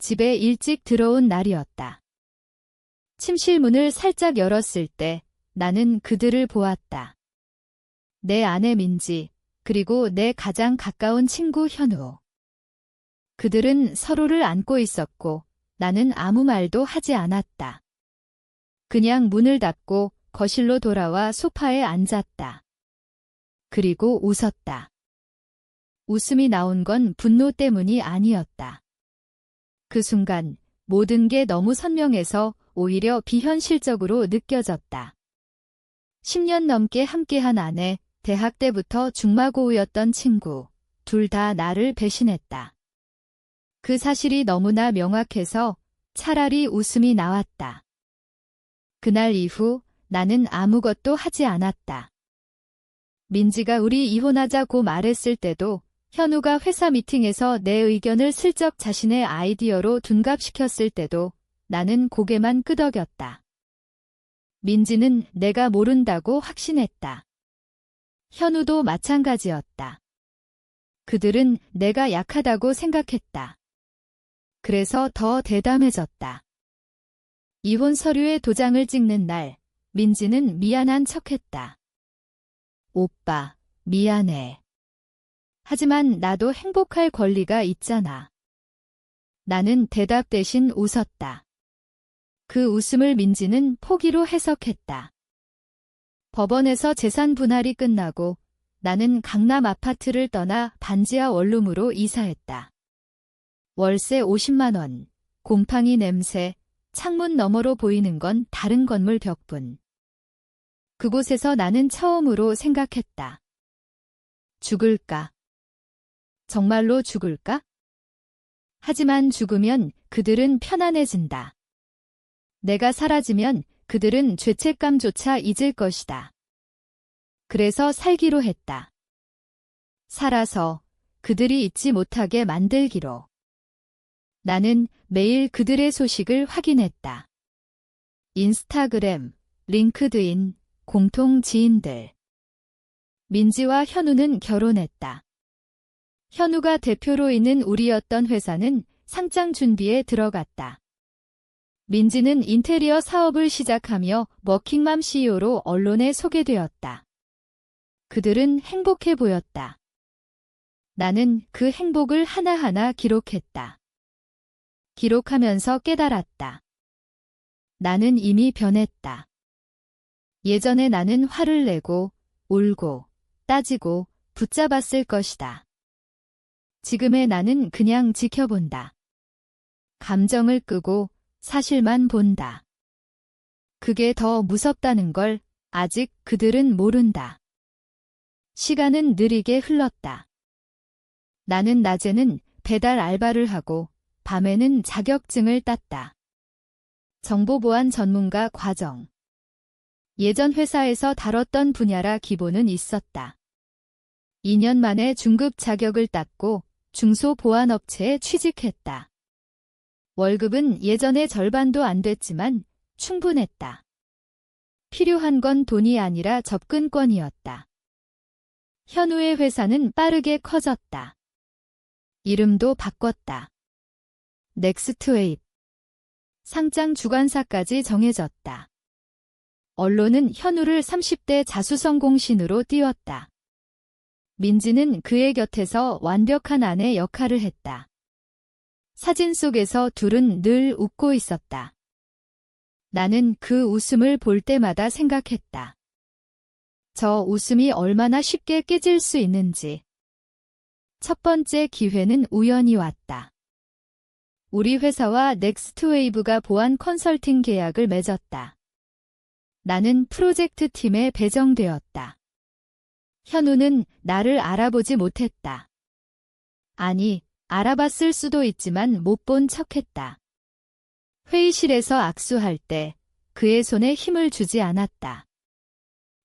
집에 일찍 들어온 날이었다. 침실 문을 살짝 열었을 때 나는 그들을 보았다. 내 아내 민지, 그리고 내 가장 가까운 친구 현우. 그들은 서로를 안고 있었고 나는 아무 말도 하지 않았다. 그냥 문을 닫고 거실로 돌아와 소파에 앉았다. 그리고 웃었다. 웃음이 나온 건 분노 때문이 아니었다. 그 순간 모든 게 너무 선명해서 오히려 비현실적으로 느껴졌다. 10년 넘게 함께한 아내, 대학 때부터 중마고우였던 친구, 둘 다 나를 배신했다. 그 사실이 너무나 명확해서 차라리 웃음이 나왔다. 그날 이후 나는 아무것도 하지 않았다. 민지가 우리 이혼하자고 말했을 때도, 현우가 회사 미팅에서 내 의견을 슬쩍 자신의 아이디어로 둔갑시켰을 때도 나는 고개만 끄덕였다. 민지는 내가 모른다고 확신했다. 현우도 마찬가지였다. 그들은 내가 약하다고 생각했다. 그래서 더 대담해졌다. 이혼 서류에 도장을 찍는 날, 민지는 미안한 척했다. 오빠, 미안해. 하지만 나도 행복할 권리가 있잖아. 나는 대답 대신 웃었다. 그 웃음을 민지는 포기로 해석했다. 법원에서 재산 분할이 끝나고 나는 강남 아파트를 떠나 반지하 원룸으로 이사했다. 월세 50만 원, 곰팡이 냄새, 창문 너머로 보이는 건 다른 건물 벽뿐. 그곳에서 나는 처음으로 생각했다. 죽을까? 정말로 죽을까? 하지만 죽으면 그들은 편안해진다. 내가 사라지면 그들은 죄책감조차 잊을 것이다. 그래서 살기로 했다. 살아서 그들이 잊지 못하게 만들기로. 나는 매일 그들의 소식을 확인했다. 인스타그램, 링크드인, 공통 지인들. 민지와 현우는 결혼했다. 현우가 대표로 있는 우리였던 회사는 상장 준비에 들어갔다. 민지는 인테리어 사업을 시작하며 워킹맘 CEO로 언론에 소개되었다. 그들은 행복해 보였다. 나는 그 행복을 하나하나 기록했다. 기록하면서 깨달았다. 나는 이미 변했다. 예전에 나는 화를 내고, 울고, 따지고, 붙잡았을 것이다. 지금의 나는 그냥 지켜본다. 감정을 끄고 사실만 본다. 그게 더 무섭다는 걸 아직 그들은 모른다. 시간은 느리게 흘렀다. 나는 낮에는 배달 알바를 하고 밤에는 자격증을 땄다. 정보보안 전문가 과정. 예전 회사에서 다뤘던 분야라 기본은 있었다. 2년 만에 중급 자격을 땄고 중소보안업체에 취직했다. 월급은 예전의 절반도 안 됐지만 충분했다. 필요한 건 돈이 아니라 접근권이었다. 현우의 회사는 빠르게 커졌다. 이름도 바꿨다. 넥스트웨이브. 상장 주관사까지 정해졌다. 언론은 현우를 30대 자수성공신으로 띄웠다. 민지는 그의 곁에서 완벽한 아내 역할을 했다. 사진 속에서 둘은 늘 웃고 있었다. 나는 그 웃음을 볼 때마다 생각했다. 저 웃음이 얼마나 쉽게 깨질 수 있는지. 첫 번째 기회는 우연히 왔다. 우리 회사와 넥스트웨이브가 보안 컨설팅 계약을 맺었다. 나는 프로젝트 팀에 배정되었다. 현우는 나를 알아보지 못했다. 아니, 알아봤을 수도 있지만 못 본 척했다. 회의실에서 악수할 때 그의 손에 힘을 주지 않았다.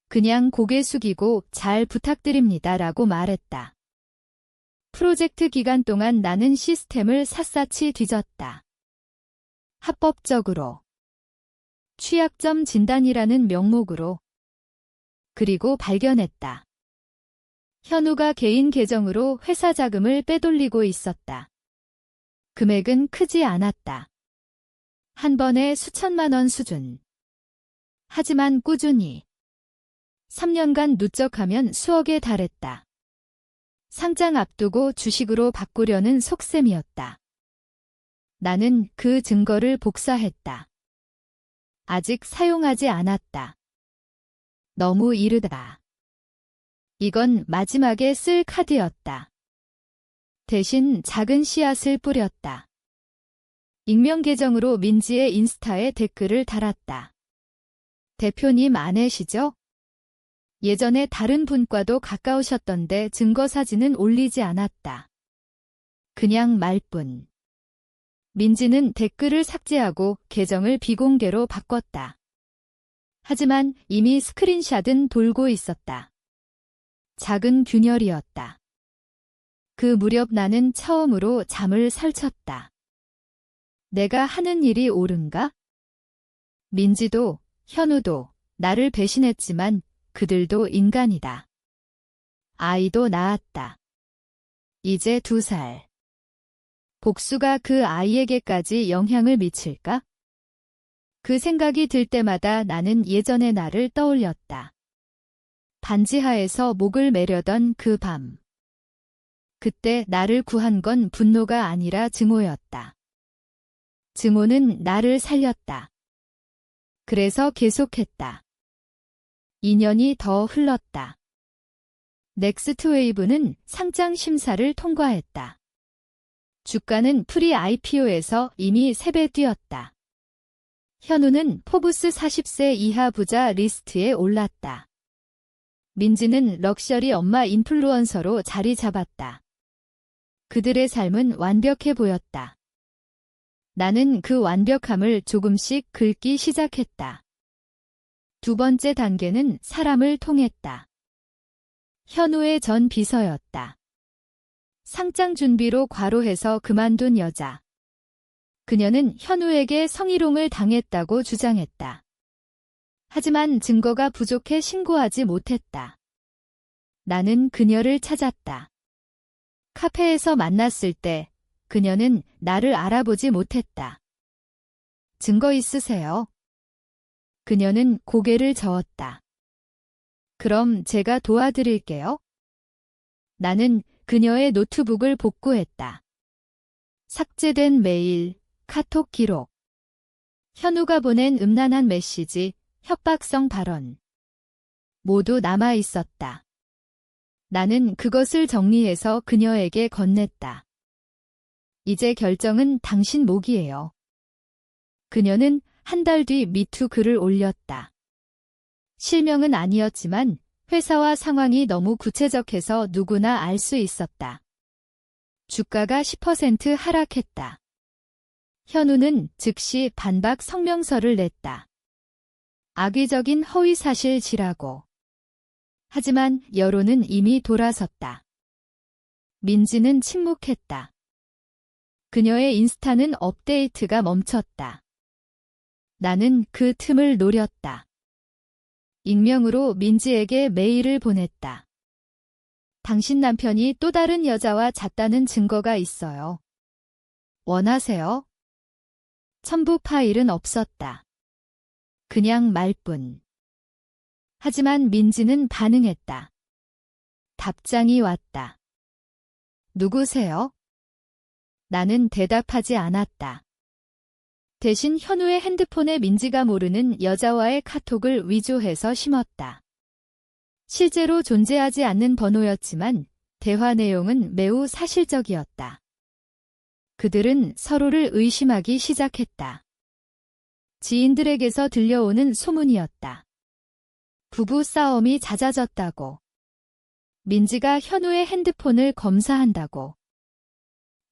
그냥 고개 숙이고 잘 부탁드립니다라고 말했다. 프로젝트 기간 동안 나는 시스템을 샅샅이 뒤졌다. 합법적으로. 취약점 진단이라는 명목으로. 그리고 발견했다. 현우가 개인 계정으로 회사 자금을 빼돌리고 있었다. 금액은 크지 않았다. 한 번에 수천만 원 수준. 하지만 꾸준히 3년간 누적하면 수억에 달했다. 상장 앞두고 주식으로 바꾸려는 속셈이었다. 나는 그 증거를 복사했다. 아직 사용하지 않았다. 너무 이르다. 이건 마지막에 쓸 카드였다. 대신 작은 씨앗을 뿌렸다. 익명 계정으로 민지의 인스타에 댓글을 달았다. 대표님 아내시죠? 예전에 다른 분과도 가까우셨던데 증거 사진은 올리지 않았다. 그냥 말뿐. 민지는 댓글을 삭제하고 계정을 비공개로 바꿨다. 하지만 이미 스크린샷은 돌고 있었다. 작은 균열이었다. 그 무렵 나는 처음으로 잠을 설쳤다. 내가 하는 일이 옳은가? 민지도, 현우도 나를 배신했지만 그들도 인간이다. 아이도 낳았다. 이제 2살. 복수가 그 아이에게까지 영향을 미칠까? 그 생각이 들 때마다 나는 예전의 나를 떠올렸다. 반지하에서 목을 매려던 그 밤. 그때 나를 구한 건 분노가 아니라 증오였다. 증오는 나를 살렸다. 그래서 계속했다. 2년이 더 흘렀다. 넥스트웨이브는 상장 심사를 통과했다. 주가는 프리 IPO에서 이미 3배 뛰었다. 현우는 포브스 40세 이하 부자 리스트에 올랐다. 민지는 럭셔리 엄마 인플루언서로 자리 잡았다. 그들의 삶은 완벽해 보였다. 나는 그 완벽함을 조금씩 긁기 시작했다. 2번째 단계는 사람을 통했다. 현우의 전 비서였다. 상장 준비로 과로해서 그만둔 여자. 그녀는 현우에게 성희롱을 당했다고 주장했다. 하지만 증거가 부족해 신고하지 못했다. 나는 그녀를 찾았다. 카페에서 만났을 때 그녀는 나를 알아보지 못했다. 증거 있으세요? 그녀는 고개를 저었다. 그럼 제가 도와드릴게요. 나는 그녀의 노트북을 복구했다. 삭제된 메일, 카톡 기록. 현우가 보낸 음란한 메시지, 협박성 발언. 모두 남아 있었다. 나는 그것을 정리해서 그녀에게 건넸다. 이제 결정은 당신 몫이에요. 그녀는 한 달 뒤 미투 글을 올렸다. 실명은 아니었지만 회사와 상황이 너무 구체적해서 누구나 알 수 있었다. 주가가 10% 하락했다. 현우는 즉시 반박 성명서를 냈다. 악의적인 허위사실지라고. 하지만 여론은 이미 돌아섰다. 민지는 침묵했다. 그녀의 인스타는 업데이트가 멈췄다. 나는 그 틈을 노렸다. 익명으로 민지에게 메일을 보냈다. 당신 남편이 또 다른 여자와 잤다는 증거가 있어요. 원하세요? 첨부 파일은 없었다. 그냥 말뿐. 하지만 민지는 반응했다. 답장이 왔다. 누구세요? 나는 대답하지 않았다. 대신 현우의 핸드폰에 민지가 모르는 여자와의 카톡을 위조해서 심었다. 실제로 존재하지 않는 번호였지만 대화 내용은 매우 사실적이었다. 그들은 서로를 의심하기 시작했다. 지인들에게서 들려오는 소문이었다. 부부 싸움이 잦아졌다고. 민지가 현우의 핸드폰을 검사한다고.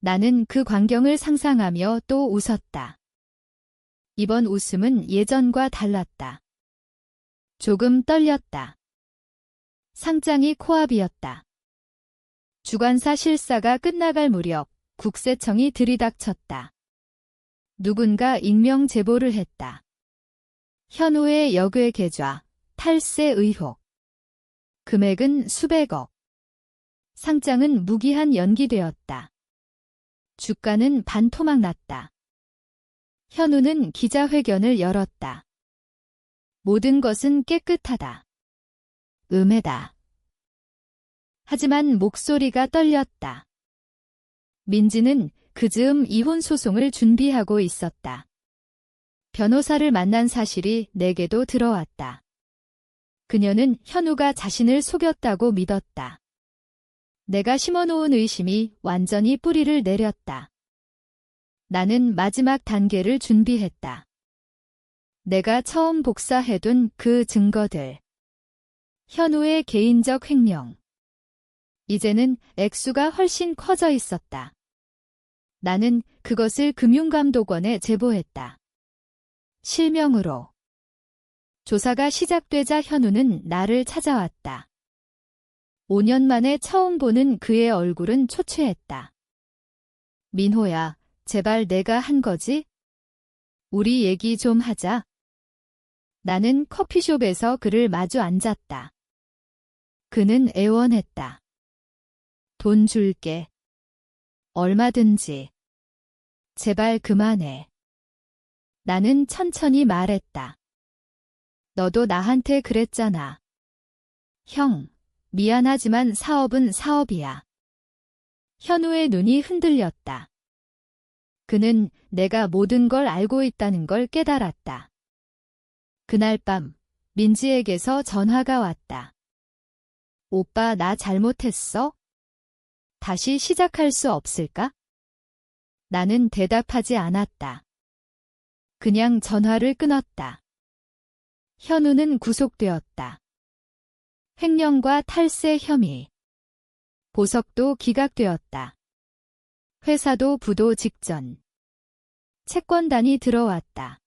나는 그 광경을 상상하며 또 웃었다. 이번 웃음은 예전과 달랐다. 조금 떨렸다. 상장이 코앞이었다. 주관사 실사가 끝나갈 무렵 국세청이 들이닥쳤다. 누군가 익명 제보를 했다. 현우의 역외 계좌, 탈세 의혹. 금액은 수백억. 상장은 무기한 연기되었다. 주가는 반토막 났다. 현우는 기자회견을 열었다. 모든 것은 깨끗하다. 음해다. 하지만 목소리가 떨렸다. 민지는 그즈음 이혼 소송을 준비하고 있었다. 변호사를 만난 사실이 내게도 들어왔다. 그녀는 현우가 자신을 속였다고 믿었다. 내가 심어놓은 의심이 완전히 뿌리를 내렸다. 나는 마지막 단계를 준비했다. 내가 처음 복사해둔 그 증거들. 현우의 개인적 횡령. 이제는 액수가 훨씬 커져 있었다. 나는 그것을 금융감독원에 제보했다. 실명으로. 조사가 시작되자 현우는 나를 찾아왔다. 5년 만에 처음 보는 그의 얼굴은 초췌했다. 민호야, 제발 내가 한 거지? 우리 얘기 좀 하자. 나는 커피숍에서 그를 마주 앉았다. 그는 애원했다. 돈 줄게. 얼마든지. 제발 그만해. 나는 천천히 말했다. 너도 나한테 그랬잖아. 형, 미안하지만 사업은 사업이야. 현우의 눈이 흔들렸다. 그는 내가 모든 걸 알고 있다는 걸 깨달았다. 그날 밤, 민지에게서 전화가 왔다. 오빠, 나 잘못했어? 다시 시작할 수 없을까? 나는 대답하지 않았다. 그냥 전화를 끊었다. 현우는 구속되었다. 횡령과 탈세 혐의. 보석도 기각되었다. 회사도 부도 직전. 채권단이 들어왔다.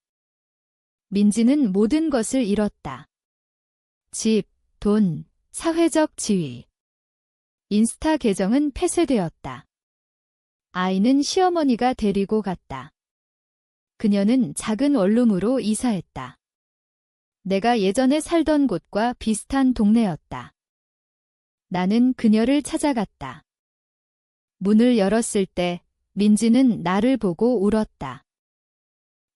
민지는 모든 것을 잃었다. 집, 돈, 사회적 지위. 인스타 계정은 폐쇄되었다. 아이는 시어머니가 데리고 갔다. 그녀는 작은 원룸으로 이사했다. 내가 예전에 살던 곳과 비슷한 동네였다. 나는 그녀를 찾아갔다. 문을 열었을 때 민지는 나를 보고 울었다.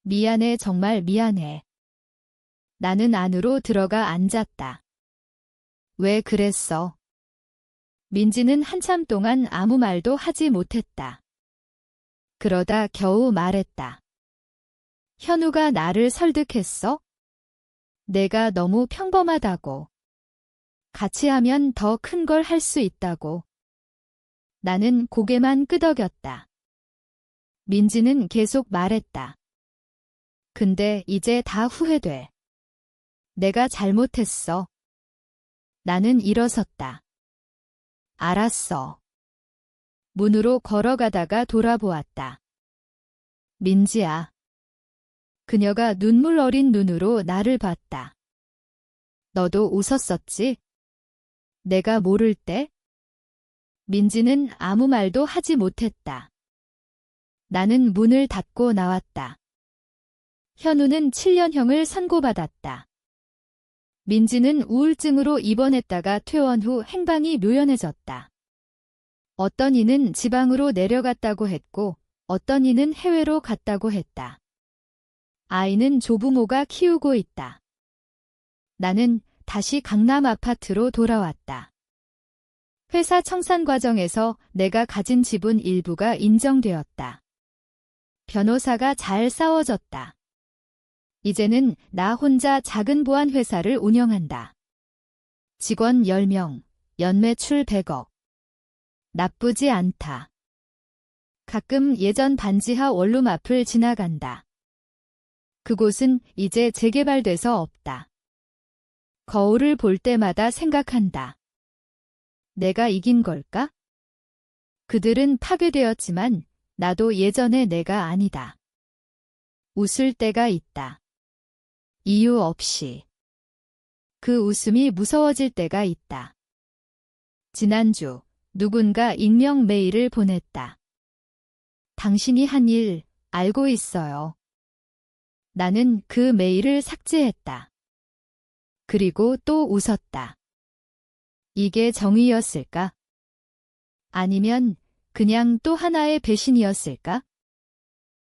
미안해, 정말 미안해. 나는 안으로 들어가 앉았다. 왜 그랬어? 민지는 한참 동안 아무 말도 하지 못했다. 그러다 겨우 말했다. 현우가 나를 설득했어? 내가 너무 평범하다고. 같이 하면 더 큰 걸 할 수 있다고. 나는 고개만 끄덕였다. 민지는 계속 말했다. 근데 이제 다 후회돼. 내가 잘못했어. 나는 일어섰다. 알았어. 문으로 걸어가다가 돌아보았다. 민지야. 그녀가 눈물 어린 눈으로 나를 봤다. 너도 웃었었지? 내가 모를 때? 민지는 아무 말도 하지 못했다. 나는 문을 닫고 나왔다. 현우는 7년형을 선고받았다. 민지는 우울증으로 입원했다가 퇴원 후 행방이 묘연해졌다. 어떤 이는 지방으로 내려갔다고 했고 어떤 이는 해외로 갔다고 했다. 아이는 조부모가 키우고 있다. 나는 다시 강남 아파트로 돌아왔다. 회사 청산 과정에서 내가 가진 지분 일부가 인정되었다. 변호사가 잘 싸워줬다. 이제는 나 혼자 작은 보안 회사를 운영한다. 직원 10명, 연매출 100억. 나쁘지 않다. 가끔 예전 반지하 원룸 앞을 지나간다. 그곳은 이제 재개발돼서 없다. 거울을 볼 때마다 생각한다. 내가 이긴 걸까? 그들은 파괴되었지만 나도 예전의 내가 아니다. 웃을 때가 있다. 이유 없이. 그 웃음이 무서워질 때가 있다. 지난주 누군가 익명 메일을 보냈다. 당신이 한 일 알고 있어요. 나는 그 메일을 삭제했다. 그리고 또 웃었다. 이게 정의였을까? 아니면 그냥 또 하나의 배신이었을까?